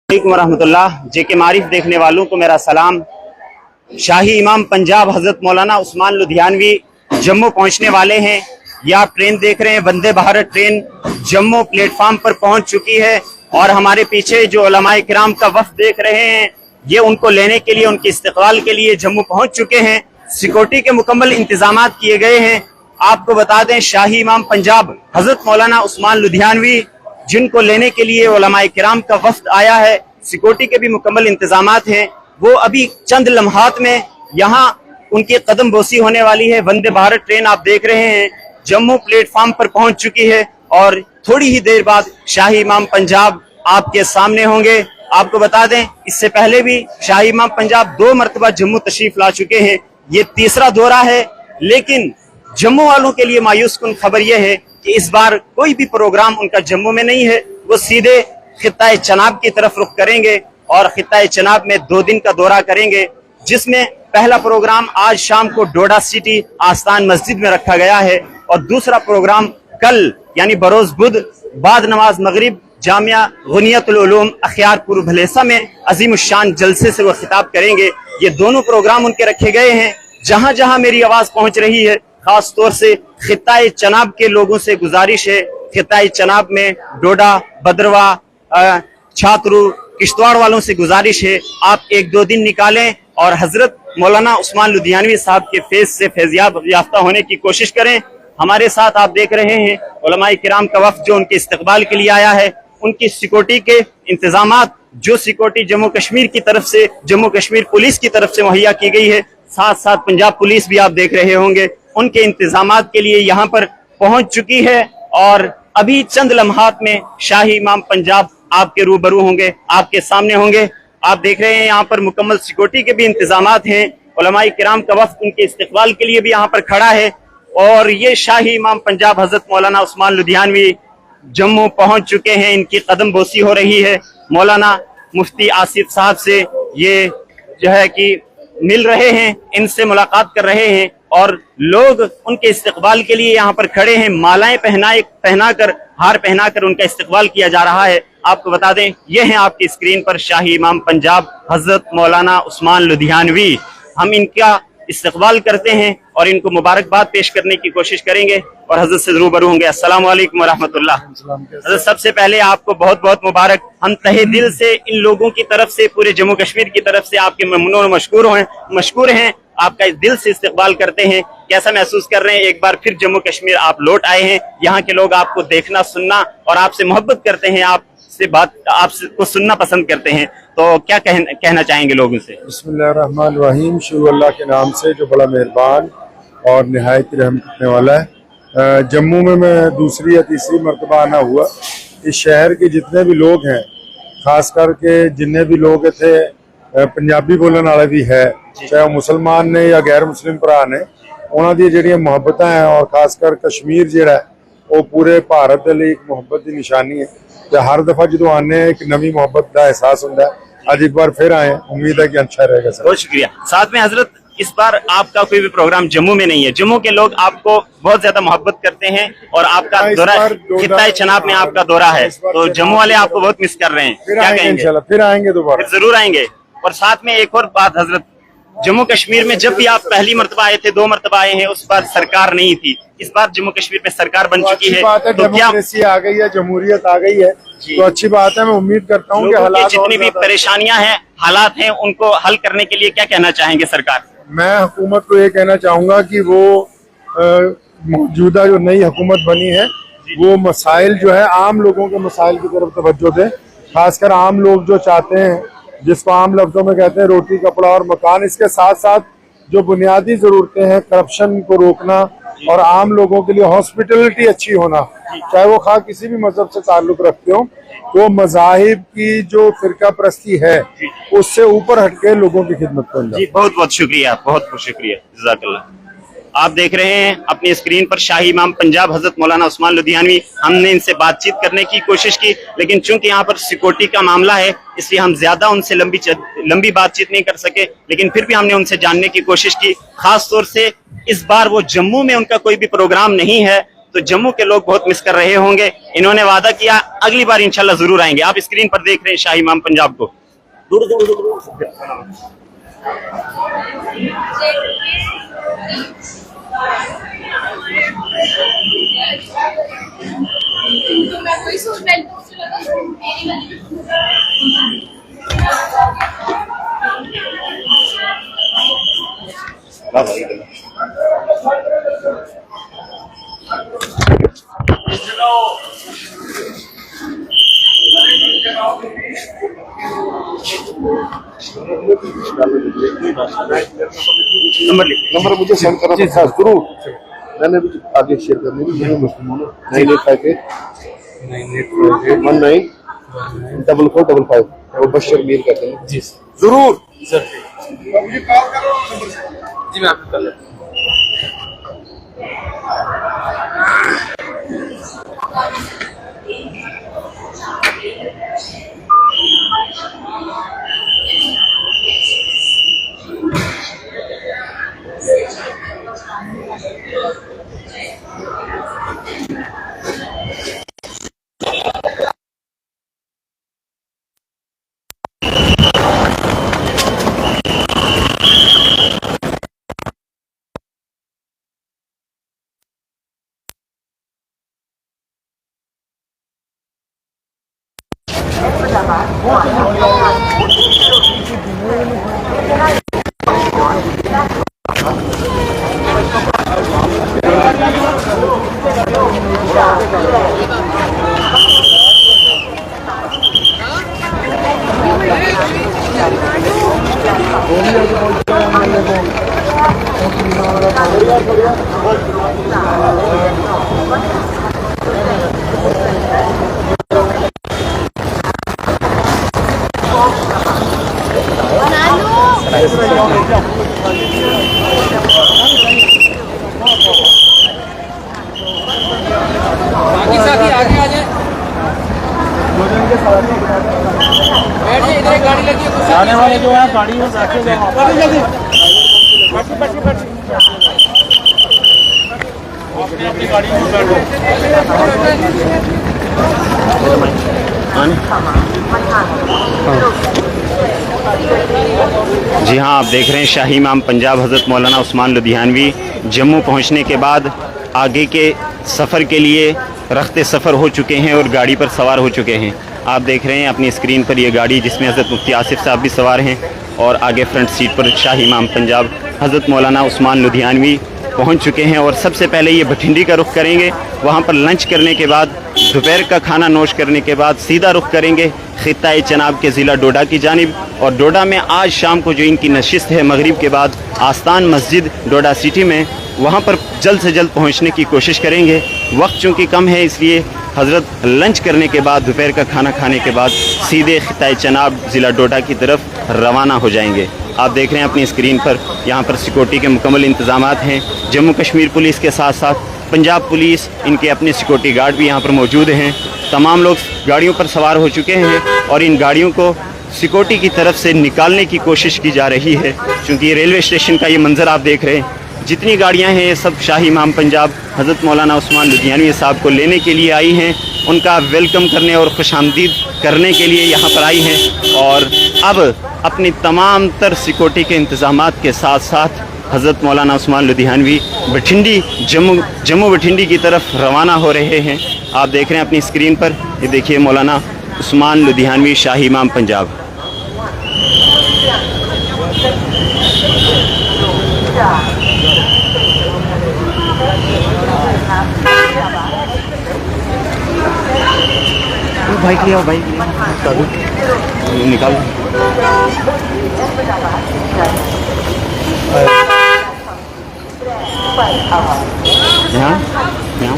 वरहमतुल्लाह। जेके मारिफ देखने वालों को मेरा सलाम। शाही इमाम पंजाब हजरत मौलाना उस्मान लुधियानवी जम्मू पहुंचने वाले हैं। ये आप ट्रेन देख रहे हैं, वंदे भारत ट्रेन जम्मू प्लेटफॉर्म पर पहुंच चुकी है और हमारे पीछे जो उलमाए किराम का वफ्द देख रहे हैं, ये उनको लेने के लिए, उनके इस्तकबाल के लिए जम्मू पहुंच चुके हैं। सिक्योरिटी के मुकम्मल इंतजाम किए गए हैं। आपको बता दें, शाही इमाम पंजाब हजरत मौलाना उस्मान लुधियानवी जिनको लेने के लिए उलमाए किराम का वफ्द आया है, सिक्योरिटी के भी मुकम्मल इंतजामात हैं। वो अभी चंद लम्हात में यहाँ उनकी कदम बोसी होने वाली है। वंदे भारत ट्रेन आप देख रहे हैं जम्मू प्लेटफॉर्म पर पहुंच चुकी है और थोड़ी ही देर बाद शाही इमाम पंजाब आपके सामने होंगे। आपको बता दें, इससे पहले भी शाही इमाम पंजाब 2 मरतबा जम्मू तशरीफ ला चुके हैं। ये तीसरा दौरा है, लेकिन जम्मू वालों के लिए मायूस कुन खबर यह है कि इस बार कोई भी प्रोग्राम उनका जम्मू में नहीं है। वो सीधे खित्ता चनाब की तरफ रुख करेंगे और खित्ता चनाब में 2 दिन का दौरा करेंगे, जिसमें पहला प्रोग्राम आज शाम को डोडा सिटी आस्थान मस्जिद में रखा गया है और दूसरा प्रोग्राम कल यानी बरोज बुध बाद नमाज मगरिब जामिया गुनियतुल उलूम अखियारपुर भलेसा में अजीम शान जलसे से वो खिताब करेंगे। ये दोनों प्रोग्राम उनके रखे गए हैं। जहां जहां मेरी आवाज पहुंच रही है, खास तौर से खित्ता चनाब के लोगों से गुजारिश है, खित्ता चनाब में डोडा, बदरवा, छात्रू, किश्तवाड़ वालों से गुजारिश है, आप 1-2 दिन निकालें और हजरत मौलाना उस्मान लुधियानवी साहब के फेज से फैजियाब याफ्ता होने की कोशिश करें। हमारे साथ आप देख रहे हैं उलमाए किराम का वफ्द जो उनके इस्तकबाल के लिए आया है। उनकी सिक्योरिटी के इंतजामात जो सिक्योरिटी जम्मू कश्मीर की तरफ से, जम्मू कश्मीर पुलिस की तरफ से मुहैया की गई है, साथ साथ पंजाब पुलिस भी आप देख रहे होंगे, उनके इंतजामात के लिए यहाँ पर पहुंच चुकी है और अभी चंद लम्हात में शाही इमाम पंजाब आपके रूबरू होंगे, आपके सामने होंगे। आप देख रहे हैं यहाँ पर मुकम्मल सिक्योरिटी के भी इंतजामात हैं। उलमाए किराम का वफ्द उनके इस्तकबाल के लिए भी यहाँ पर खड़ा है और ये शाही इमाम पंजाब हजरत मौलाना उस्मान लुधियानवी जम्मू पहुंच चुके हैं। इनकी कदम बोसी हो रही है। मौलाना मुफ्ती आसिफ साहब से ये जो है कि मिल रहे हैं, इनसे मुलाकात कर रहे हैं और लोग उनके इस्तकबाल के लिए यहाँ पर खड़े हैं। मालाएं पहनाकर, हार पहनाकर उनका इस्तकबाल किया जा रहा है। आपको बता दें, ये हैं आपकी स्क्रीन पर शाही इमाम पंजाब हजरत मौलाना उस्मान लुधियानवी। हम इनका इस्तकबाल करते हैं और इनको मुबारकबाद पेश करने की कोशिश करेंगे और हजरत से रूबरू होंगे। अस्सलाम वालेकुम वरहमतुल्लाह। हजरत, सबसे पहले आपको बहुत बहुत मुबारक। हम तहे दिल से इन लोगों की तरफ से, पूरे जम्मू कश्मीर की तरफ से आपके ममनून मशकूर हैं, आपका दिल से इस्तकबाल करते हैं। कैसा महसूस कर रहे हैं? एक बार फिर जम्मू कश्मीर आप लौट आए हैं। यहाँ के लोग आपको देखना, सुनना और आपसे मोहब्बत करते हैं, आपसे को सुनना पसंद करते हैं, तो क्या कहना चाहेंगे लोगों से? बिस्मिल्लाहिर्रहमानिर्रहीम। शुरू अल्लाह के नाम से जो बड़ा मेहरबान और निहायत रहम करने वाला है। जम्मू में मैं दूसरी या तीसरी मरतबा आना हुआ। इस शहर के जितने भी लोग हैं, खास करके जितने भी लोग थे पंजाबी बोलने वाले भी है, चाहे वो मुसलमान ने या गैर मुस्लिम भरा ने, उन्हों दी जिहड़ियां मुहब्बतां हैं और खासकर कश्मीर जिहड़ा वो पूरे भारत के लिए एक मुहब्बत की निशानी है। तो हर दफा जो आने एक नवी मोहब्बत का एहसास होता है। आज एक बार फिर आए, उम्मीद है कि अच्छा रहेगा सर। बहुत शुक्रिया। साथ में हजरत, इस बार आपका कोई भी प्रोग्राम जम्मू में नहीं है। जम्मू के लोग आपको बहुत ज्यादा मोहब्बत करते हैं और आपका दौरा खित्ता चनाब में आपका दौरा है, तो जम्मू वाले आपको बहुत मिस कर रहे हैं। क्या कहेंगे? फिर आएंगे दोबारा, जरूर आएंगे। और साथ में एक और बात हजरत, जम्मू कश्मीर में जब भी आप पहली मरतबा आए थे, 2 मरतबा आए हैं, उस बार सरकार नहीं थी। इस बार जम्मू कश्मीर में सरकार बन चुकी है, बात है, तो डेमोक्रेसी आ गई है, जमहूरियत आ गई है, तो अच्छी बात है। मैं उम्मीद करता हूँ कि हालात, जितनी भी परेशानियां हैं, हालात हैं, उनको हल करने के लिए क्या कहना चाहेंगे सरकार? मैं हुकूमत को ये कहना चाहूंगा कि वो मौजूदा जो नई हुकूमत बनी है, वो मसाइल जो है आम लोगों के मसाइल की तरफ तवज्जो दे। खासकर आम लोग जो चाहते हैं, जिसको आम लफ्जों में कहते हैं रोटी, कपड़ा और मकान, इसके साथ साथ जो बुनियादी जरूरतें हैं, करप्शन को रोकना और आम लोगों के लिए हॉस्पिटलिटी अच्छी होना, चाहे वो खा किसी भी मजहब से ताल्लुक रखते हो, तो मजाहिब की जो फिरका परस्ती है उससे ऊपर हटके लोगों की खिदमत करना। जी, बहुत बहुत शुक्रिया, बहुत बहुत शुक्रिया, जज़ाकल्लाह। आप देख रहे हैं अपनी स्क्रीन पर शाही इमाम पंजाब हजरत मौलाना उस्मान लुधियानवी। हमने इनसे बातचीत करने की कोशिश की, लेकिन चूंकि यहाँ पर सिक्योरिटी का मामला है, इसलिए हम ज्यादा उनसे लंबी बातचीत नहीं कर सके। लेकिन फिर भी हमने उनसे जानने की कोशिश की। खास तौर से इस बार वो जम्मू में उनका कोई भी प्रोग्राम नहीं है, तो जम्मू के लोग बहुत मिस कर रहे होंगे। इन्होंने वादा किया अगली बार इंशाल्लाह जरूर आएंगे। आप स्क्रीन पर देख रहे हैं शाही इमाम पंजाब को। दूर दूर दूर नंबर मुझे सेंड करना था जरूर। मैंने भी आगे शेयर करने भी 9858194455 वो बशर मीर कहते हैं जी जरूर सर। मुझे कॉल करो नंबर से जी मैं आपको कर लेता हूं। आने वाले जो है गाड़ी में जाके जल्दी अपनी गाड़ी में बैठो। जी हाँ, आप देख रहे हैं शाही इमाम पंजाब हज़रत मौलाना उस्मान लुधियानवी जम्मू पहुंचने के बाद आगे के सफ़र के लिए रख्ते सफ़र हो चुके हैं और गाड़ी पर सवार हो चुके हैं। आप देख रहे हैं अपनी स्क्रीन पर ये गाड़ी जिसमें हज़रत मुफ्ती आसिफ साहब भी सवार हैं और आगे फ्रंट सीट पर शाही इमाम पंजाब हज़रत मौलाना उस्मान लुधियानवी पहुंच चुके हैं। और सबसे पहले ये भटिंडी का रुख करेंगे, वहाँ पर लंच करने के बाद दोपहर का खाना नोश करने के बाद सीधा रुख करेंगे खित्ता चनाब के ज़िला डोडा की जानिब। और डोडा में आज शाम को जो इनकी नशिस्त है मगरिब के बाद आस्तान मस्जिद डोडा सिटी में, वहाँ पर जल्द से जल्द पहुँचने की कोशिश करेंगे। वक्त चूँकि कम है इसलिए हज़रत लंच करने के बाद दोपहर का खाना खाने के बाद सीधे खित्ता चनाब ज़िला डोडा की तरफ रवाना हो जाएंगे। आप देख रहे हैं अपनी स्क्रीन पर यहाँ पर सिक्योरिटी के मुकम्मल इंतजामात हैं। जम्मू कश्मीर पुलिस के साथ साथ पंजाब पुलिस, इनके अपने सिक्योरिटी गार्ड भी यहाँ पर मौजूद हैं। तमाम लोग गाड़ियों पर सवार हो चुके हैं और इन गाड़ियों को सिक्योरिटी की तरफ से निकालने की कोशिश की जा रही है। क्योंकि रेलवे स्टेशन का ये मंज़र आप देख रहे हैं, जितनी गाड़ियां हैं ये सब शाही इमाम पंजाब हज़रत मौलाना उस्मान लुधियानवी साहब को लेने के लिए आई हैं, उनका वेलकम करने और खुशामदीद करने के लिए यहाँ पर आई हैं। और अब अपनी तमाम तर सिक्योरिटी के इंतज़ामात के साथ साथ हज़रत मौलाना उस्मान लुधियानवी भटिंडी जम्मू भटिंडी की तरफ रवाना हो रहे हैं। आप देख रहे हैं अपनी स्क्रीन पर, ये देखिए मौलाना उस्मान लुधियानवी शाही इमाम पंजाब। बाइक ले आओ, बाइक निकाल। यहाँ यहाँ